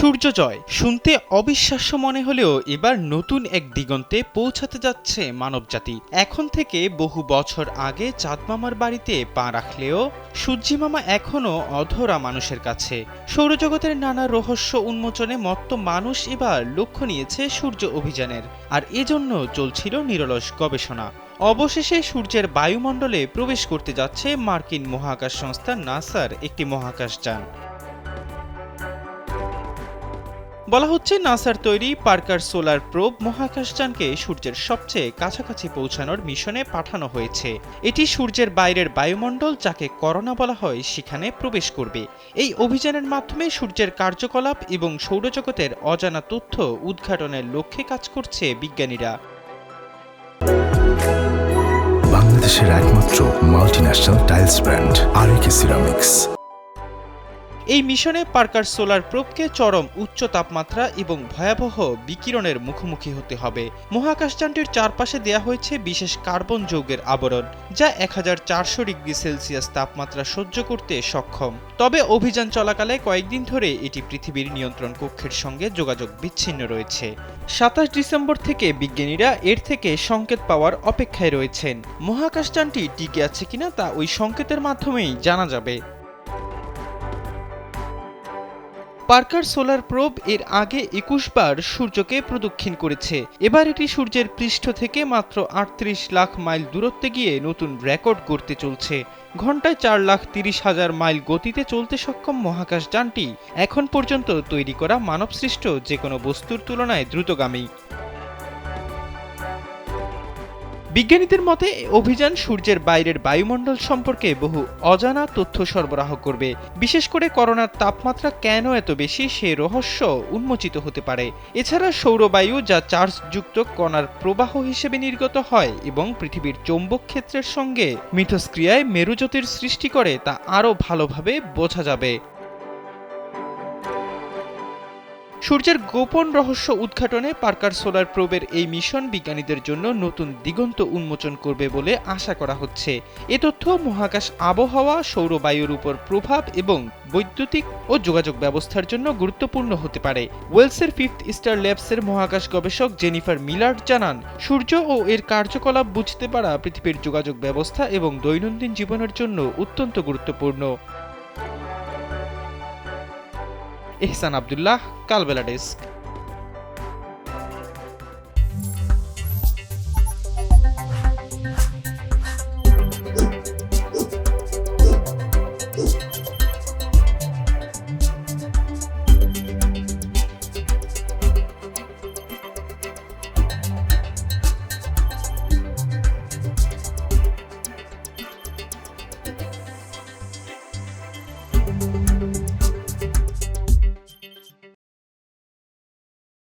সূর্যোদয় শুনতে অবিশ্বাস্য মনে হলেও এবার নতুন এক দিগন্তে পৌঁছাতে যাচ্ছে মানবজাতি। এখন থেকে বহু বছর আগে চাঁদ মামার বাড়িতে পা রাখলেও সূর্যি মামা এখনও অধরা মানুষের কাছে। সৌরজগতের নানা রহস্য উন্মোচনে মত্ত মানুষ এবার লক্ষ্য নিয়েছে সূর্য অভিযানের, আর এজন্য চলছিল নিরলস গবেষণা। অবশেষে সূর্যের বায়ুমণ্ডলে প্রবেশ করতে যাচ্ছে মার্কিন মহাকাশ সংস্থা নাসার একটি মহাকাশযান। বলা হচ্ছে নাসার তৈরি পার্কার সোলার প্রোব মহাকাশযানকে সূর্যের সবচেয়ে কাছাকাছি পৌঁছানোর মিশনে পাঠানো হয়েছে। এটি সূর্যের বাইরের বায়ুমণ্ডল, যাকে করোনা বলা হয়, সেখানে প্রবেশ করবে। এই অভিযানের মাধ্যমে সূর্যের কার্যকলাপ এবং সৌরজগতের অজানা তথ্য উদ্ঘাটনের লক্ষ্যে কাজ করছে বিজ্ঞানীরা। বাংলাদেশের একমাত্র মাল্টিন্যাশনাল টাইলস ব্র্যান্ড আরএকে সিরামিক্স। এই মিশনে পার্কার সোলার প্রোবকে চরম উচ্চ তাপমাত্রা এবং ভয়াবহ বিকিরণের মুখোমুখি হতে হবে। মহাকাশযানটির চারপাশে দেয়া হয়েছে বিশেষ কার্বন যৌগের আবরণ, যা 1400 ডিগ্রি সেলসিয়াস তাপমাত্রা সহ্য করতে সক্ষম। তবে অভিযান চলাকালে কয়েকদিন ধরে এটি পৃথিবীর নিয়ন্ত্রণ কক্ষের সঙ্গে যোগাযোগ বিচ্ছিন্ন রয়েছে। 27 ডিসেম্বর থেকে বিজ্ঞানীরা এর থেকে সংকেত পাওয়ার অপেক্ষায় রয়েছেন। মহাকাশযানটি টিকে আছে কিনা তা ওই সংকেতের মাধ্যমেই জানা যাবে। পার্কার সোলার প্রোব এর আগে 21 বার সূর্যকে প্রদক্ষিণ করেছে। এবার এটি সূর্যের পৃষ্ঠ থেকে মাত্র 38 লাখ মাইল দূরত্বে গিয়ে নতুন রেকর্ড গড়তে চলছে। ঘন্টায় 4,30,000 মাইল গতিতে চলতে সক্ষম মহাকাশযানটি এখন পর্যন্ত তৈরি করা মানবসৃষ্ট যে কোনো বস্তুর তুলনায় দ্রুতগামী। বিজ্ঞানীদের মতে অভিযান সূর্যের বাইরের বায়ুমণ্ডল সম্পর্কে বহু অজানা তথ্য সরবরাহ করবে। বিশেষ করে করোনার তাপমাত্রা কেন এত বেশি সে রহস্য উন্মোচিত হতে পারে। এছাড়া সৌরবায়ু, যা চার্জযুক্ত কণার প্রবাহ হিসেবে নির্গত হয় এবং পৃথিবীর চৌম্বক ক্ষেত্রের সঙ্গে মিথস্ক্রিয়ায় মেরুজ্যোতির সৃষ্টি করে, তা আরও ভালোভাবে বোঝা যাবে। সূর্যের গোপন রহস্য উদ্ঘাটনে পার্কার সোলার প্রোবের এই মিশন বিজ্ঞানীদের জন্য নতুন দিগন্ত উন্মোচন করবে বলে আশা করা হচ্ছে। এ তথ্য মহাকাশ আবহাওয়া, সৌরবায়ুর উপর প্রভাব এবং বৈদ্যুতিক ও যোগাযোগ ব্যবস্থার জন্য গুরুত্বপূর্ণ হতে পারে। ওয়েলসের ফিফথ স্টার ল্যাবসের মহাকাশ গবেষক জেনিফার মিলার্ড জানান, সূর্য ও এর কার্যকলাপ বুঝতে পারা পৃথিবীর যোগাযোগ ব্যবস্থা এবং দৈনন্দিন জীবনের জন্য অত্যন্ত গুরুত্বপূর্ণ। এহসান আব্দুল্লাহ, কালবেলা ডেস্ক।